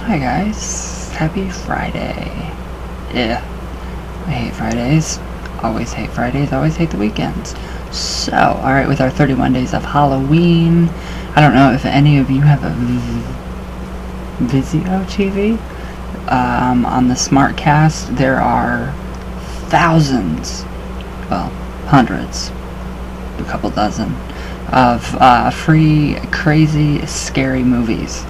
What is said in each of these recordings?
Hi guys, happy Friday. Yeah, I hate Fridays. Always hate Fridays, always hate the weekends. So, alright, with our 31 days of Halloween, I don't know if any of you have a Vizio TV. On the SmartCast, there are thousands, well, hundreds, a couple dozen, of free, crazy, scary movies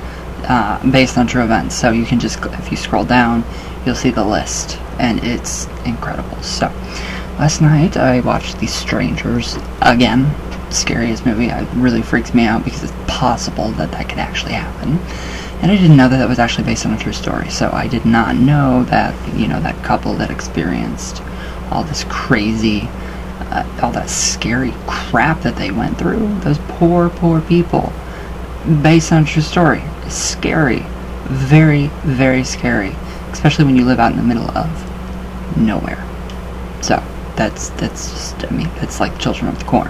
based on true events. So you can just, if you scroll down, you'll see the list, and it's incredible. So last night I watched The Strangers again. Scariest movie. It really freaks me out because it's possible that could actually happen. And I didn't know that was actually based on a true story. So I did not know that, that couple that experienced all this crazy, all that scary crap that they went through. Those poor people. Based on a true story. It's scary. Very, very scary. Especially when you live out in the middle of nowhere. So, that's just, it's like Children of the Corn.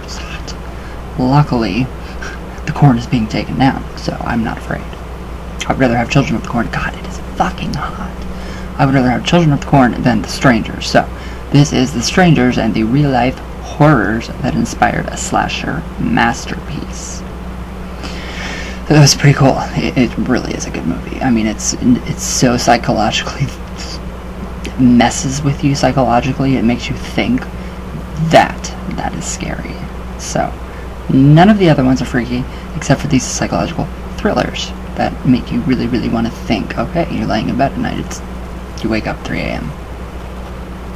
It's hot. Luckily, the corn is being taken down, so I'm not afraid. I'd rather have Children of the Corn. God, it is fucking hot. I would rather have Children of the Corn than The Strangers. So, this is The Strangers and the real-life horrors that inspired a slasher masterpiece. So that was pretty cool. It really is a good movie. I mean, it's so psychologically, it messes with you psychologically. It makes you think that is scary. So, none of the other ones are freaky, except for these psychological thrillers that make you really, really want to think. Okay, you're laying in bed at night. You wake up 3 a.m.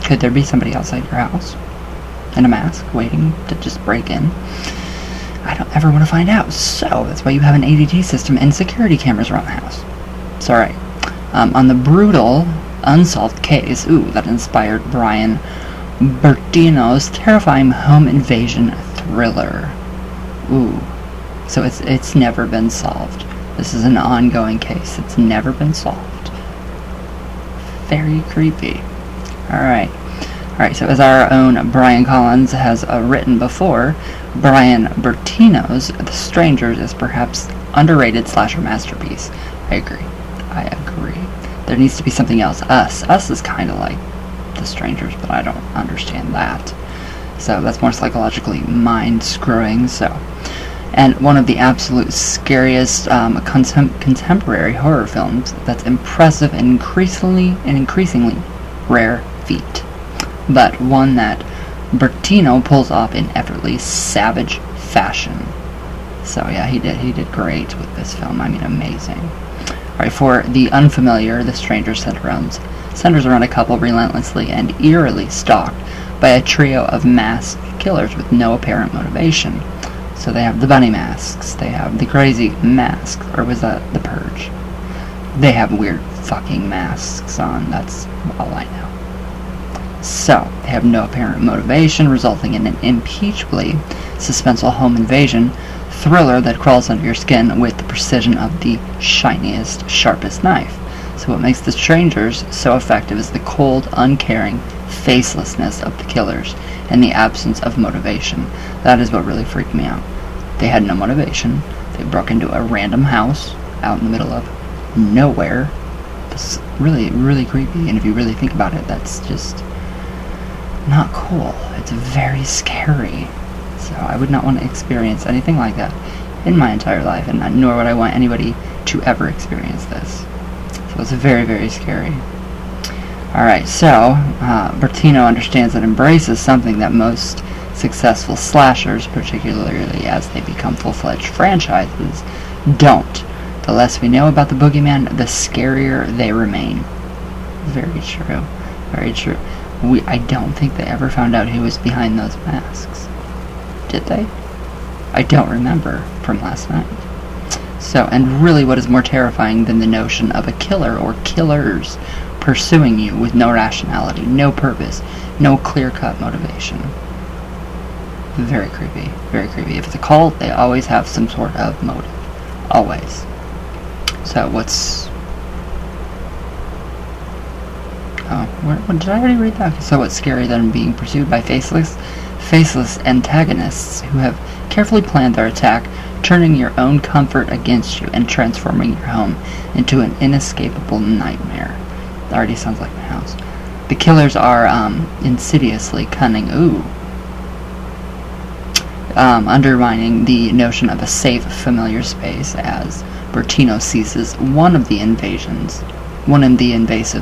Could there be somebody outside your house in a mask waiting to just break in? I don't ever want to find out. So that's why you have an ADT system and security cameras around the house. It's alright. On the brutal, unsolved case, that inspired Brian Bertino's terrifying home invasion thriller. So it's never been solved. This is an ongoing case. It's never been solved. Very creepy. Alright, so as our own Brian Collins has written before, Brian Bertino's The Strangers is perhaps underrated slasher masterpiece. I agree. There needs to be something else. Us is kind of like The Strangers, but I don't understand that. So that's more psychologically mind-screwing. So, and one of the absolute scariest contemporary horror films that's impressive and increasingly rare feat, but one that Bertino pulls off in effortlessly savage fashion. So yeah, he did great with this film. I mean, amazing. Alright, for the unfamiliar, The Strangers centers around a couple relentlessly and eerily stalked by a trio of masked killers with no apparent motivation. So they have the bunny masks, they have the crazy mask, or was that the Purge? They have weird fucking masks on, that's all I know. So, they have no apparent motivation, resulting in an impeachably suspenseful home invasion thriller that crawls under your skin with the precision of the shiniest, sharpest knife. So what makes The Strangers so effective is the cold, uncaring facelessness of the killers and the absence of motivation. That is what really freaked me out. They had no motivation. They broke into a random house out in the middle of nowhere. It's really, really creepy, and if you really think about it, that's just not cool. It's very scary. So I would not want to experience anything like that in my entire life, and nor would I want anybody to ever experience this. So it's very, very scary. Alright, so Bertino understands and embraces something that most successful slashers, particularly as they become full-fledged franchises, don't. The less we know about the boogeyman, the scarier they remain. Very true. Very true. I don't think they ever found out who was behind those masks. Did they? I don't remember from last night. So, and really what is more terrifying than the notion of a killer or killers pursuing you with no rationality, no purpose, no clear-cut motivation. Very creepy. Very creepy. If it's a cult, they always have some sort of motive. Always. So Did I already read that? So what's scarier than being pursued by faceless antagonists who have carefully planned their attack, turning your own comfort against you and transforming your home into an inescapable nightmare? That already sounds like my house. The killers are insidiously cunning. Undermining the notion of a safe, familiar space as Bertino seizes one of the invasive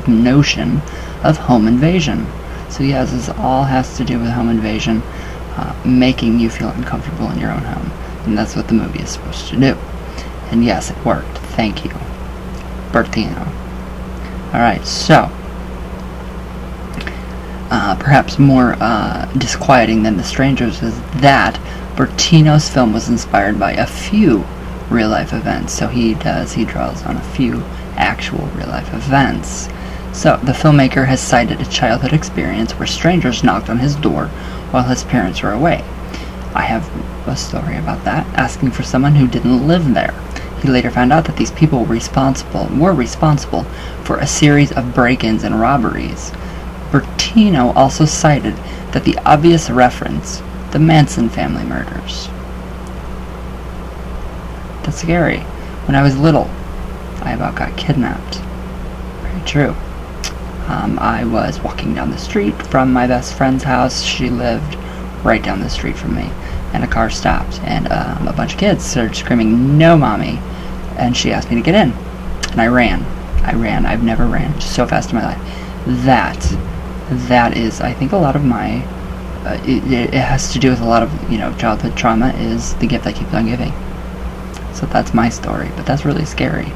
notion of home invasion. So yes, this all has to do with home invasion, making you feel uncomfortable in your own home. And that's what the movie is supposed to do. And yes, it worked. Thank you, Bertino. Alright, so perhaps more disquieting than The Strangers is that Bertino's film was inspired by a few real-life events. So he draws on a few actual real-life events. So the filmmaker has cited a childhood experience where strangers knocked on his door while his parents were away. I have a story about that, asking for someone who didn't live there. He later found out that these people were responsible for a series of break-ins and robberies. Bertino also cited that the obvious reference, the Manson family murders. That's scary. When I was little, I about got kidnapped. Very true. I was walking down the street from my best friend's house. She lived right down the street from me. And a car stopped, and a bunch of kids started screaming, "No, Mommy!" And she asked me to get in. And I ran. I've never ran just so fast in my life. That is, I think, a lot of my... it has to do with a lot of, childhood trauma is the gift that keeps on giving. So that's my story, but that's really scary.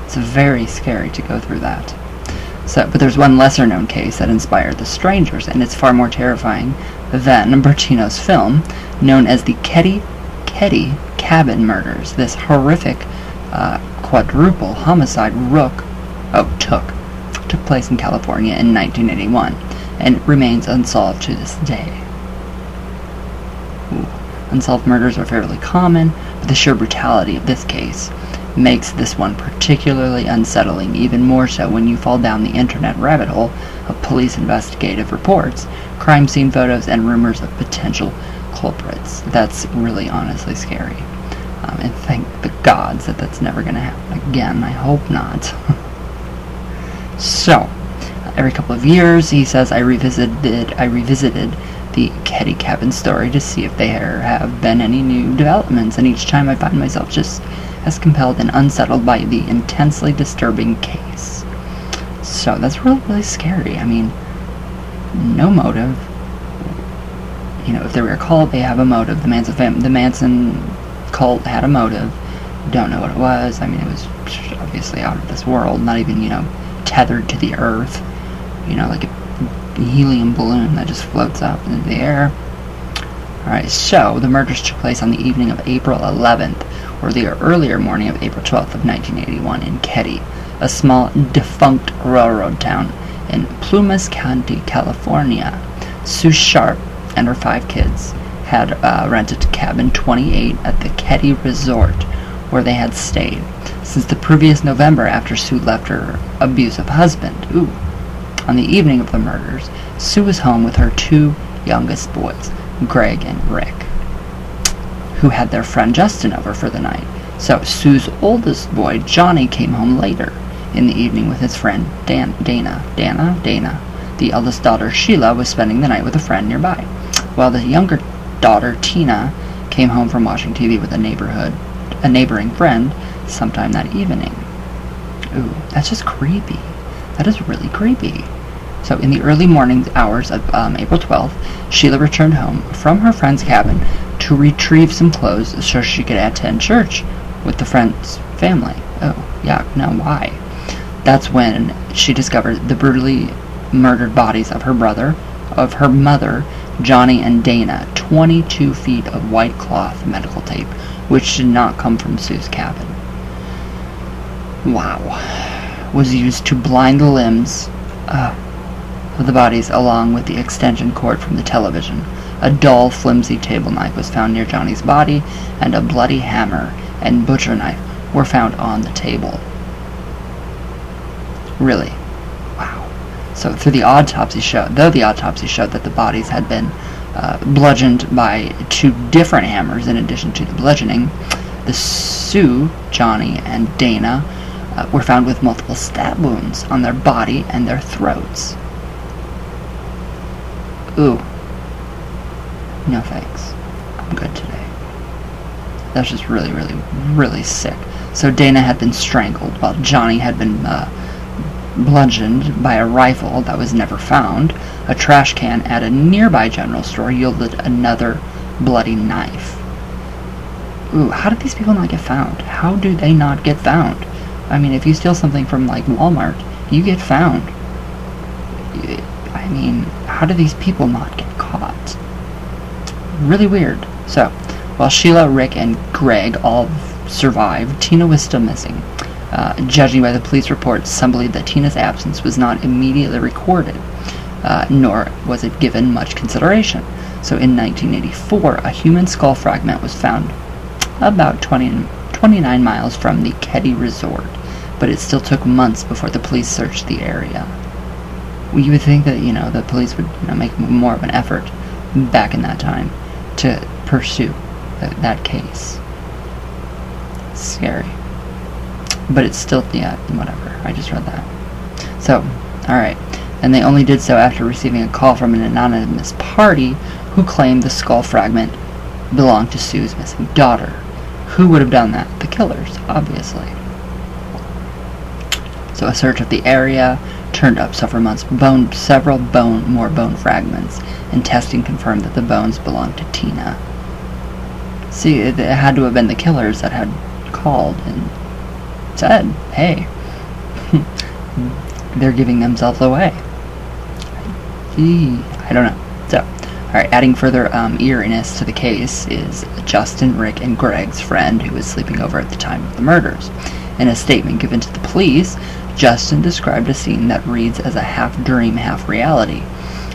It's very scary to go through that. But there's one lesser-known case that inspired The Strangers, and it's far more terrifying than Bertino's film, known as the Ketty Cabin Murders. This horrific quadruple homicide took place in California in 1981, and remains unsolved to this day. Unsolved murders are fairly common, but the sheer brutality of this case makes this one particularly unsettling, even more so when you fall down the internet rabbit hole of police investigative reports, crime scene photos, and rumors of potential culprits. That's really honestly scary. And thank the gods that that's never going to happen again. I hope not. So, every couple of years, he says, I revisited the Ketty Cabin story to see if there have been any new developments, and each time I find myself just as compelled and unsettled by the intensely disturbing case. So that's really, really scary. I mean, no motive. If they were a cult, they have a motive. The Manson cult had a motive. Don't know what it was. I mean, it was obviously out of this world, not even, tethered to the earth. Like a helium balloon that just floats up into the air. Alright, so the murders took place on the evening of April 11th, or the earlier morning of April 12th of 1981 in Ketty, a small defunct railroad town in Plumas County, California. Sue Sharp and her 5 kids had rented cabin 28 at the Ketty Resort, where they had stayed since the previous November after Sue left her abusive husband. On the evening of the murders, Sue was home with her 2 youngest boys, Greg and Rick, who had their friend Justin over for the night. So Sue's oldest boy, Johnny, came home later in the evening with his friend Dana. The eldest daughter, Sheila, was spending the night with a friend nearby, while the younger daughter, Tina, came home from watching TV with a neighboring friend sometime that evening. That's just creepy. That is really creepy. So in the early morning hours of April 12th, Sheila returned home from her friend's cabin to retrieve some clothes so she could attend church with the friend's family. Why? That's when she discovered the brutally murdered bodies of her mother, Johnny, and Dana, 22 feet of white cloth medical tape, which did not come from Sue's cabin. Was used to blind the limbs of the bodies, along with the extension cord from the television. A dull, flimsy table knife was found near Johnny's body, and a bloody hammer and butcher knife were found on the table. Really? Wow. So though the autopsy showed that the bodies had been bludgeoned by 2 different hammers in addition to the bludgeoning, the Sue, Johnny, and Dana were found with multiple stab wounds on their body and their throats. Ooh. No thanks. I'm good today. That's just really, really, really sick. So Dana had been strangled, while Johnny had been bludgeoned by a rifle that was never found. A trash can at a nearby general store yielded another bloody knife. Ooh, how did these people not get found? How do they not get found? I mean, if you steal something from, like, Walmart, you get found. I mean, how do these people not get caught? Really weird. So, while Sheila, Rick, and Greg all survived, Tina was still missing. Judging by the police reports, some believe that Tina's absence was not immediately recorded, nor was it given much consideration. So in 1984, a human skull fragment was found about 29 miles from the Keddy Resort, but it still took months before the police searched the area. Well, you would think that, the police would make more of an effort back in that time to pursue that case. Scary. But it's still, whatever. I just read that. So, alright. And they only did so after receiving a call from an anonymous party who claimed the skull fragment belonged to Sue's missing daughter. Who would have done that? The killers, obviously. So a search of the area turned up several more bone fragments, and testing confirmed that the bones belonged to Tina. See, it had to have been the killers that had called and said, hey, they're giving themselves away. I don't know. So, alright, adding further eeriness to the case is Justin, Rick, and Greg's friend who was sleeping over at the time of the murders. In a statement given to the police, Justin described a scene that reads as a half-dream, half-reality,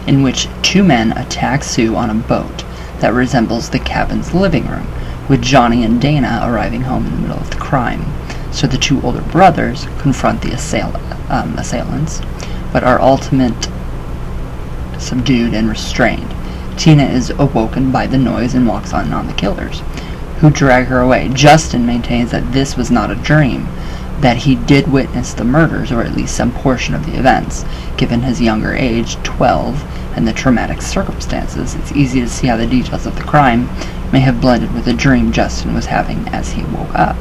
in which 2 men attack Sue on a boat that resembles the cabin's living room, with Johnny and Dana arriving home in the middle of the crime. So the 2 older brothers confront the assailants, but are ultimately subdued and restrained. Tina is awoken by the noise and walks on the killers, who drag her away. Justin maintains that this was not a dream, that he did witness the murders, or at least some portion of the events. Given his younger age, 12, and the traumatic circumstances, it's easy to see how the details of the crime may have blended with the dream Justin was having as he woke up.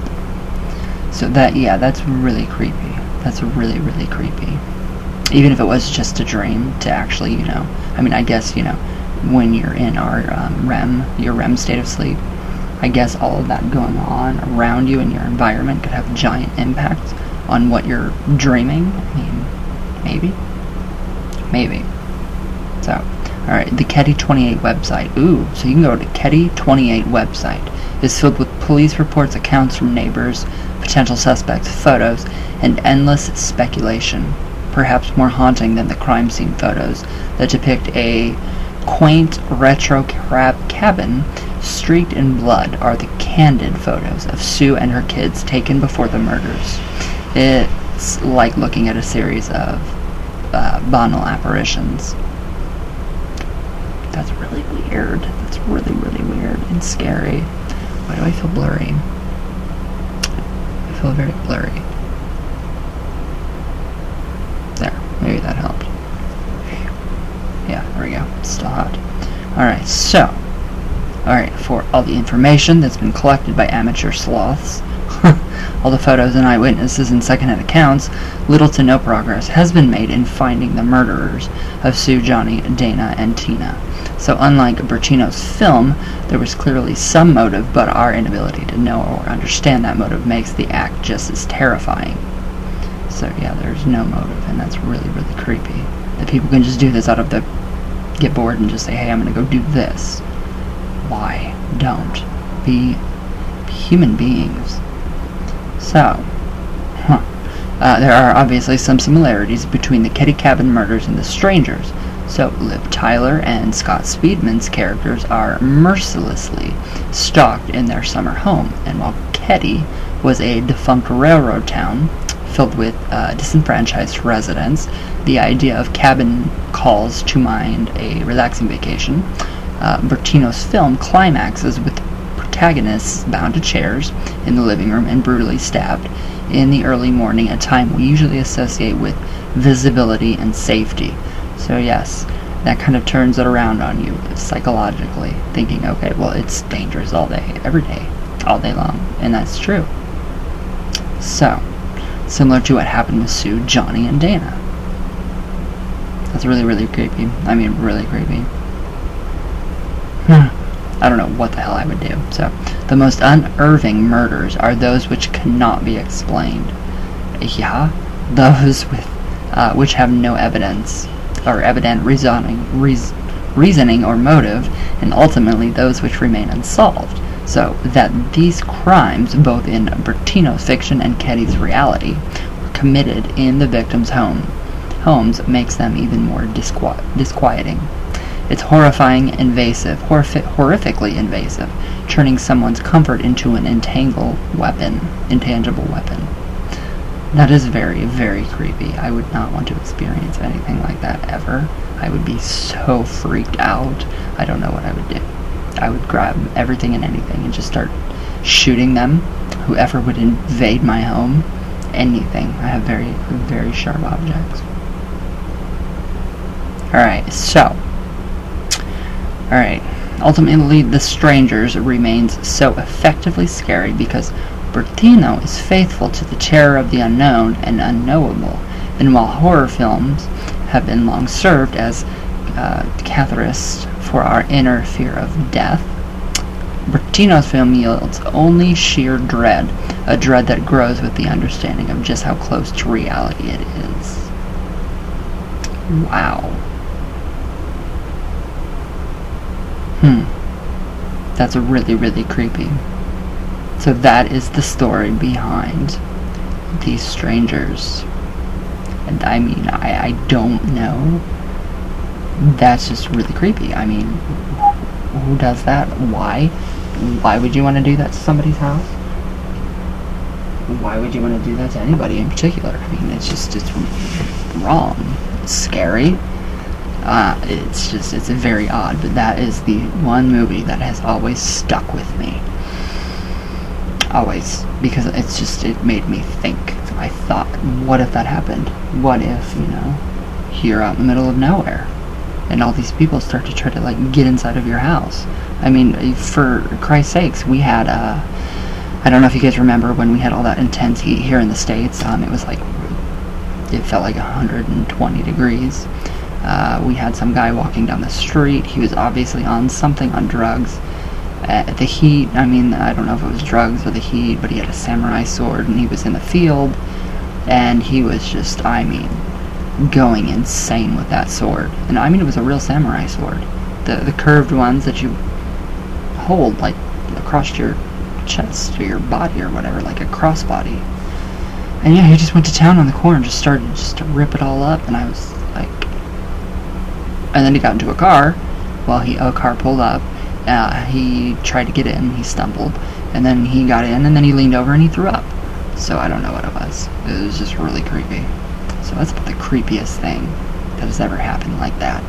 So that's really creepy. That's really, really creepy. Even if it was just a dream, to actually, I guess, when you're in our your REM state of sleep, I guess all of that going on around you in your environment could have a giant impact on what you're dreaming. I mean, maybe. So, alright, the Keddy 28 website. Ooh, so you can go to Keddy 28 website. It's filled with police reports, accounts from neighbors, potential suspects, photos, and endless speculation. Perhaps more haunting than the crime scene photos that depict a quaint retro cabin streaked in blood are the candid photos of Sue and her kids taken before the murders. It's like looking at a series of banal apparitions. That's really weird. That's really, really weird and scary. Why do I feel blurry? I feel very blurry. There, maybe that helped. Yeah, there we go. It's still hot. Alright, so. Alright, for all the information that's been collected by amateur sloths, all the photos and eyewitnesses and secondhand accounts, little to no progress has been made in finding the murderers of Sue, Johnny, Dana, and Tina. So unlike Bertino's film, there was clearly some motive, but our inability to know or understand that motive makes the act just as terrifying. So yeah, there's no motive, and that's really, really creepy. That people can just do this out of the... get bored and just say, hey, I'm gonna go do this. Why? Don't. Be human beings. So, there are obviously some similarities between the Keddy Cabin murders and the Strangers. So, Liv Tyler and Scott Speedman's characters are mercilessly stalked in their summer home, and while Keddy was a defunct railroad town filled with disenfranchised residents. The idea of cabin calls to mind a relaxing vacation. Bertino's film climaxes with protagonists bound to chairs in the living room and brutally stabbed in the early morning, a time we usually associate with visibility and safety. So yes, that kind of turns it around on you psychologically, thinking, okay, well, it's dangerous all day, every day, all day long, and that's true. So, similar to what happened with Sue, Johnny, and Dana. That's really, really creepy. I mean, really creepy. I don't know what the hell I would do. So, the most unnerving murders are those which cannot be explained. Yeah, those with which have no evidence or evident reasoning or motive, and ultimately those which remain unsolved. So that these crimes, both in Bertino's fiction and Ketty's reality, were committed in the victims' homes makes them even more disquieting. It's horrifyingly invasive, turning someone's comfort into an intangible weapon. That is very, very creepy. I would not want to experience anything like that ever. I would be so freaked out. I don't know what I would do. I would grab everything and anything and just start shooting them. Whoever would invade my home, anything. I have very, very sharp objects. Alright, ultimately The Strangers remains so effectively scary because Bertino is faithful to the terror of the unknown and unknowable, and while horror films have been long served as catalysts for our inner fear of death, Bertino's film yields only sheer dread, a dread that grows with the understanding of just how close to reality it is. Wow. That's really, really creepy. So that is the story behind These Strangers. And I mean, I don't know. That's just really creepy. I mean, who does that? Why? Why would you want to do that to somebody's house? Why would you want to do that to anybody in particular? I mean, it's wrong. It's scary. It's very odd, but that is the one movie that has always stuck with me. Always. Because it made me think. I thought, what if that happened? What if, you're out in the middle of nowhere, and all these people start to try to, get inside of your house? I mean, for Christ's sakes, we had, I don't know if you guys remember when we had all that intense heat here in the States. It was it felt like 120 degrees. We had some guy walking down the street. He was obviously on drugs. The heat, I mean, I don't know if it was drugs or the heat, but he had a samurai sword, and he was in the field, and he was just, going insane with that sword. And it was a real samurai sword. The curved ones that you hold, across your chest or your body or whatever, like a crossbody. And yeah, he just went to town on the corner and just started to rip it all up, and I was like... And then he got into a car. Well, a car pulled up. He tried to get in, he stumbled, and then he got in, and then he leaned over and he threw up. So I don't know what it was. It was just really creepy. So that's about the creepiest thing that has ever happened like that.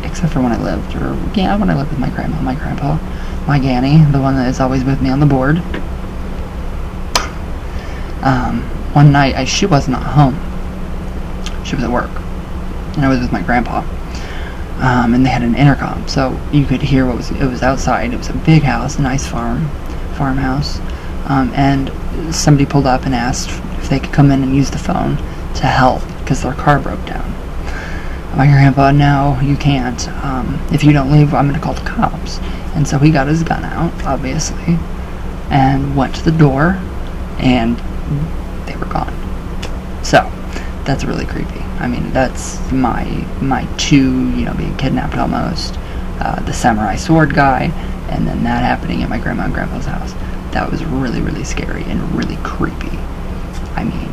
Except for when I lived with my grandma, my grandpa, my Ganny, the one that is always with me on the board. One night, she wasn't at home. She was at work. And I was with my grandpa. And they had an intercom, so you could hear it was outside. It was a big house, a nice farmhouse, and somebody pulled up and asked if they could come in and use the phone to help because their car broke down. My grandpa, no, you can't. If you don't leave, I'm going to call the cops. And so he got his gun out, obviously, and went to the door, and they were gone. So that's really creepy. I mean, that's my two, being kidnapped almost, the samurai sword guy, and then that happening at my grandma and grandpa's house. That was really, really scary and really creepy. I mean,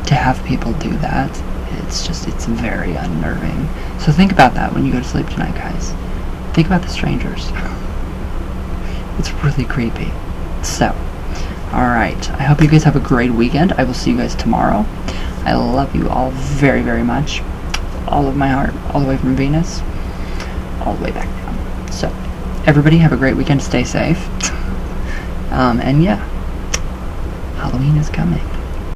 to have people do that, it's very unnerving. So think about that when you go to sleep tonight, guys. Think about The Strangers. It's really creepy. So, Alright, I hope you guys have a great weekend. I will see you guys tomorrow. I love you all very, very much. All of my heart, all the way from Venus, all the way back down. So, everybody have a great weekend. Stay safe. And yeah, Halloween is coming.